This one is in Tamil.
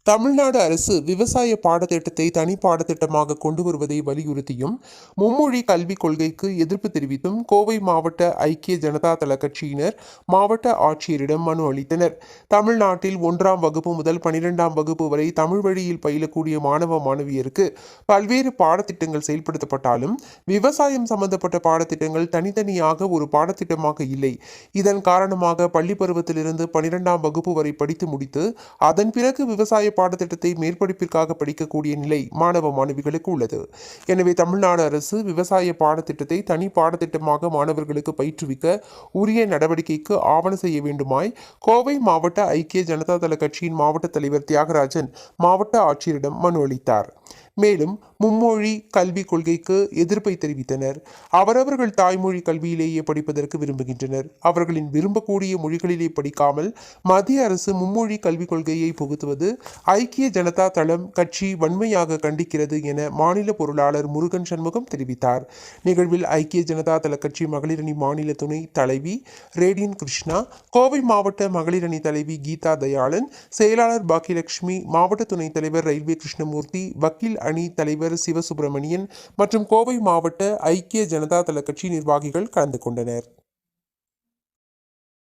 தமிழ்நாடு அரசு விவசாய பாடத்திட்டத்தை தனி பாடத்திட்டமாக கொண்டு வருவதை வலியுறுத்தியும் மும்மொழி கல்விக் கொள்கைக்கு எதிர்ப்பு தெரிவித்தும் கோவை மாவட்ட ஐக்கிய ஜனதா தள கட்சியினர் மாவட்ட ஆட்சியரிடம் மனு அளித்தனர். தமிழ்நாட்டில் 1ஆம் வகுப்பு முதல் 12ஆம் வகுப்பு வரை தமிழ் வழியில் பயிலக்கூடிய மாணவ மாணவியருக்கு பல்வேறு பாடத்திட்டங்கள் செயல்படுத்தப்பட்டாலும் விவசாயம் சம்பந்தப்பட்ட பாடத்திட்டங்கள் தனித்தனியாக ஒரு பாடத்திட்டமாக இல்லை. இதன் காரணமாக பள்ளி பருவத்திலிருந்து 12ஆம் வகுப்பு வரை படித்து முடித்து அதன் பிறகு விவசாய பாடத்திட்டத்தை மேற்படிப்பிற்காக படிக்கக்கூடிய நிலை மாணவ மாணவிகளுக்கு உள்ளது. எனவே தமிழ்நாடு அரசு விவசாய பாடத்திட்டத்தை தனி பாடத்திட்டமாக மாணவர்களுக்கு பயிற்றுவிக்க உரிய நடவடிக்கைக்கு ஆவண செய்ய வேண்டுமாய் கோவை மாவட்ட ஐக்கிய ஜனதா தள கட்சியின் மாவட்ட தலைவர் தியாகராஜன் மாவட்ட ஆட்சியரிடம் மனு அளித்தார். மேலும் மும்மொழி கல்விக் கொள்கைக்கு எதிர்ப்பை தெரிவித்தனர். அவரவர்கள் தாய்மொழி கல்வியிலேயே படிப்பதற்கு விரும்புகின்றனர். அவர்களின் விரும்பக்கூடிய மொழிகளிலே படிக்காமல் மத்திய அரசு மும்மொழி கல்விக் கொள்கையை புகுத்துவது ஐக்கிய ஜனதா தளம் கட்சி வன்மையாக கண்டிக்கிறது என மாநில பொருளாளர் முருகன் சண்முகம் தெரிவித்தார். நிகழ்வில் ஐக்கிய ஜனதா தள கட்சி மகளிரணி மாநில துணை தலைவி ரேடியன் கிருஷ்ணா, கோவை மாவட்ட மகளிரணி தலைவி கீதா தயாளன், செயலாளர் பாக்கியலட்சுமி, மாவட்ட துணைத் தலைவர் ரயில்வே கிருஷ்ணமூர்த்தி, வக்கீல் அணி தலைவர் சிவசுப்பிரமணியன் மற்றும் கோவை மாவட்ட ஐக்கிய ஜனதா தள கட்சி நிர்வாகிகள் கலந்து கொண்டனர்.